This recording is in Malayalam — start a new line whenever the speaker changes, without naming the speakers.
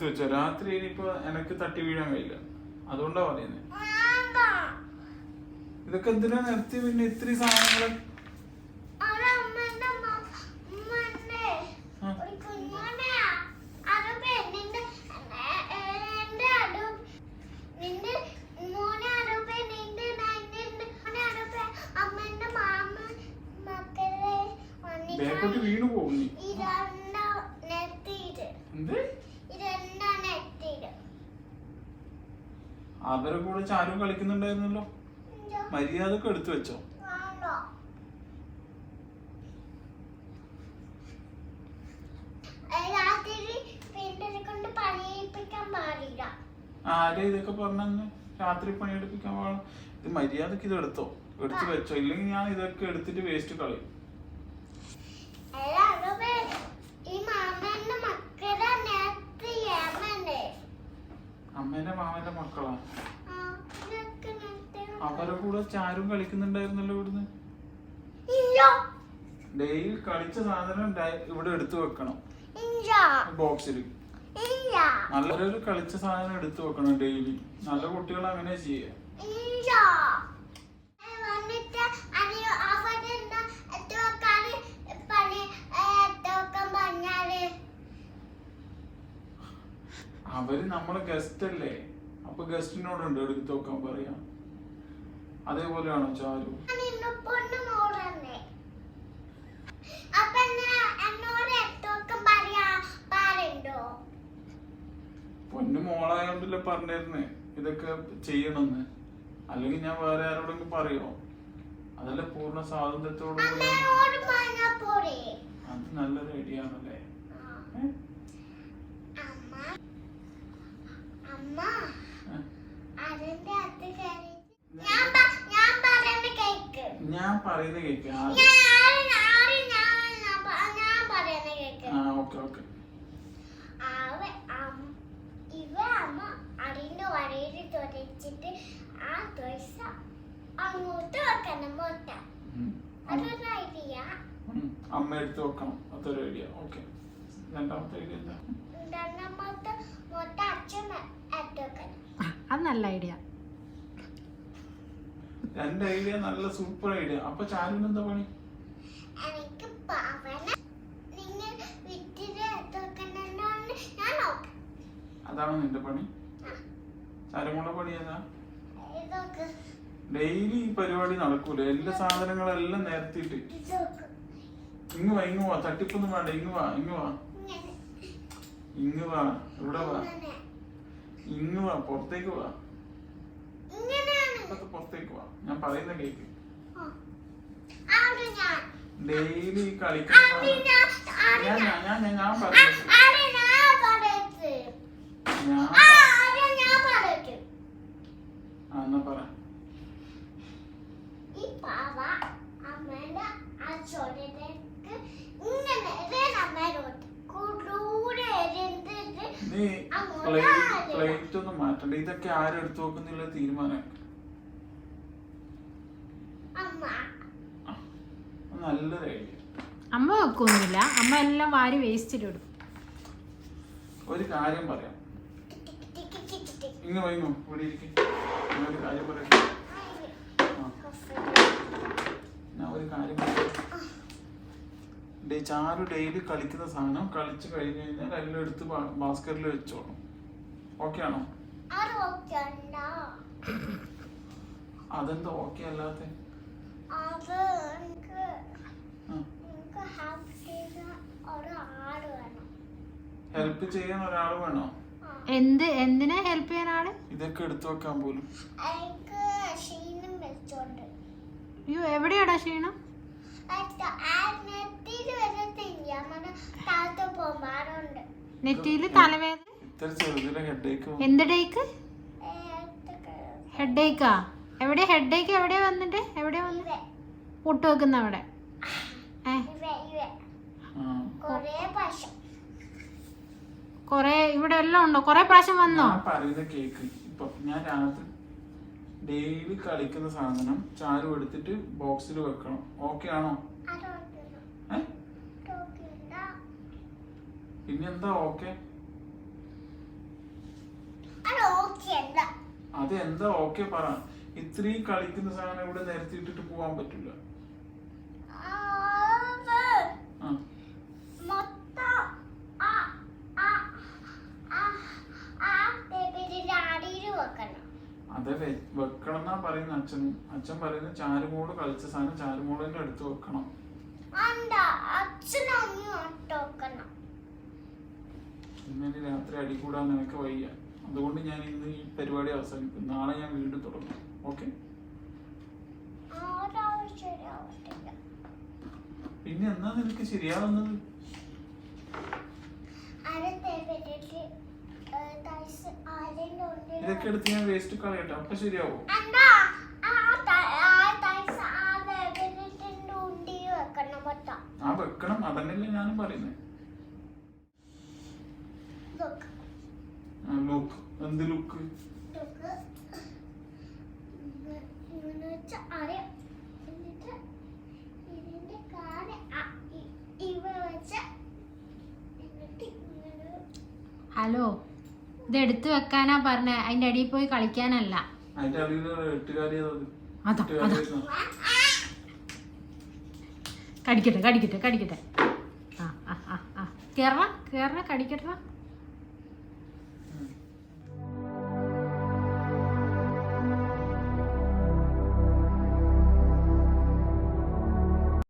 എടുത്തു വെച്ചോ. രാത്രി ഇനിയിപ്പോ എനക്ക് തട്ടി വീഴാൻ കഴിയില്ല, അതുകൊണ്ടാ പറയുന്നത്. ഇതൊക്കെ എന്തിനാ നിർത്തി? പിന്നെ ഇത്തിരി സാധനങ്ങള് ബേക്കോട്ട് വീണു പോകും. അവരെ കൂടെ ചാരും കളിക്കുന്നുണ്ടായിരുന്നല്ലോ. മര്യാദക്ക് എടുത്തു വെച്ചോ. ആരെ ഇതൊക്കെ പറഞ്ഞു രാത്രി പണിയെടുപ്പിക്കാൻ പാടില്ല? ഇത് മര്യാദക്ക് ഇത് എടുത്തോ, എടുത്തു വെച്ചോ. ഇല്ലെങ്കിൽ ഞാൻ ഇതൊക്കെ എടുത്തിട്ട് വേസ്റ്റ് കളയും. അമ്മേന്റെ മാമന്റെ മക്കളാ. അവരെ കൂടെ ചാരും കളിക്കുന്നുണ്ടായിരുന്നല്ലോ ഇവിടുന്ന്. ഡെയിലി കളിച്ച സാധനം ഇവിടെ എടുത്തു വെക്കണം ബോക്സിൽ. നല്ലൊരു കളിച്ച സാധനം എടുത്തു വെക്കണം ഡെയിലി. നല്ല കുട്ടികൾ അങ്ങനെ ചെയ്യാ. അവര് നമ്മളെ ഗസ്റ്റ് അല്ലേ, അപ്പൊ ഗസ്റ്റിനോടുണ്ട് എടുത്തു വെക്കാൻ പറയാ. അതേപോലെയാണോ ചാരു? പൊന്നു മോളായോണ്ടല്ലേ പറഞ്ഞിരുന്നേ ഇതൊക്കെ ചെയ്യണമെന്ന്. അല്ലെങ്കിൽ ഞാൻ വേറെ ആരോടെങ്കിലും പറയോ? അതല്ല പൂർണ്ണ സ്വാതന്ത്ര്യത്തോടു കൂടി. അത് നല്ലൊരു ഐഡിയ ആണല്ലേ. ഞാൻ പറയുന്ന കേക്ക്. Okay okay. അമ്മ എടുത്ത് വെക്കണം, അതൊരു ഐഡിയ. ഓക്കെ. രണ്ടാമത്തെ ഐഡിയ എന്താ?
അത് നല്ല ഐഡിയ.
രണ്ട് ഐഡിയ നല്ല സൂപ്പർ ഐഡിയ. അപ്പൊ ചാരുവിന് എന്താ പണി? അതാണോ നിന്റെ പണി? ചാരുമോളുടെ പണി ഏതാ? ഡെയിലി ഈ പരിപാടി നടക്കൂല. എല്ലാ സാധനങ്ങളെല്ലാം നേരത്തിട്ട് ഇങ്ങ് വാ, ഇങ്ങ് വാ. തട്ടിപ്പൊന്നും വേണ്ട. ഇങ്ങ് വാ, ഇങ്ങ് വാ, ഇങ്ങ് വാ. ഇവിടെ വാ, ഇങ്ങ് വാ. പുറത്തേക്ക് വാ, പുറത്തേക്ക് വാ. ഞാൻ പറയുന്ന കേക്ക്. ഡെയിലി കളിക്കുന്ന ഞാൻ പറയുന്നത് എന്നാ പറ. നീ പ്ലേറ്റ് ഒന്നും മാറ്റണ്ട. ഇതൊക്കെ ആരെടുത്തു നോക്കുന്നില്ല തീരുമാനം. നല്ലൊരു ഐഡിയ.
അമ്മ വെക്കൊന്നുമില്ല, അമ്മ എല്ലാം വാരി വേസ്റ്റിലിടും.
ഒരു കാര്യം പറയാം. ഇങ്ങ് വൈകോ, ഇവിടെ ഇരിക്കും. ഒരു കാര്യം പറയാം. ഞാൻ ഒരു കാര്യം പറയാം. ചാരു ഡെയിലി കളിക്കുന്ന സാധനം കളിച്ചു കഴിഞ്ഞു കഴിഞ്ഞാൽ എല്ലാം എടുത്ത് ബാസ്കറ്റിൽ വെച്ചോളൂ. ഓക്കെ ആണോ? അതെന്താ ഓക്കെ അല്ലാത്ത? ഹെൽപ്പ് ചെയ്യാൻ ഒരാൾ വേണോ?
എന്തിനാ ഹെൽപ്പ് ചെയ്യാൻ ആള്?
ഇതൊക്കെ എടുത്തു വെക്കാൻ പോലും.
അയ്യോ, എവിടെയാടാ ക്ഷീണം? നെറ്റിയില് തലവേദന.
ഇത്ര ചെറുതിലെ ഹെഡേക്ക്.
എന്ത് ഡേക്ക്? ഹെഡേക്കാ? എവിടെ ഹെഡേക്ക്? എവിടെയാ വന്നിട്ട്? എവിടെയാ വന്ന് പൊട്ട് വെക്കുന്ന അവിടെ? കൊറേ ഇവിടെ എല്ലാം ഉണ്ടോ? കൊറേ പ്രാവശ്യം വന്നോ?
പറയുന്ന കേക്ക്. ഇപ്പൊ ഞാൻ രാത്രി ഡെയിലി കളിക്കുന്ന സാധനം ചാരു എടുത്തിട്ട് ബോക്സിൽ വെക്കണം. ഓക്കെ ആണോ? പിന്നെന്താ ഓക്കെ? അത് എന്താ ഓക്കെ പറ. ഇത്രയും കളിക്കുന്ന സാധനം ഇവിടെ നിരത്തിയിട്ടിട്ട് പോവാൻ പറ്റില്ല. അതെ വെക്കണം എന്നാ പറയുന്ന അച്ഛനും. അച്ഛൻ പറയുന്ന ചാരുമോള് കളിച്ച സാധനം ചാരുമോളിന്റെ അടുത്ത് വെക്കണം. ഇന്നലെ രാത്രി അടി കൂടാൻ നിനക്ക് വയ്യ. അതുകൊണ്ട് ഞാൻ ഇന്ന് ഈ പരിപാടി അവസാനിക്കും. നാളെ ഞാൻ വീണ്ടും തുടങ്ങും. ഓക്കെ? പിന്നെ എന്നാ നിനക്ക് ശരിയാവുന്നത്? ഇതൊക്കെ എടുത്ത് ഞാൻ വേസ്റ്റ് കളയട്ടെ, അപ്പൊ ശരിയാവോ? ആ വെക്കണം, അതന്നെയല്ലേ ഞാനും പറയുന്നേ. ലുക്ക് എന്ത് ലുക്ക്?
ഹലോ, ഇത് എടുത്തു വെക്കാനാ പറഞ്ഞ, അതിന്റെ അടിയിൽ പോയി കളിക്കാനല്ല.
അതിന്റെ അടിയിൽ
അതാ കടിക്കട്ടെ കടിക്കട്ടെ കടിക്കട്ടെ. ആ ആ ആ ആ കേറ കടിക്കട്ടെ.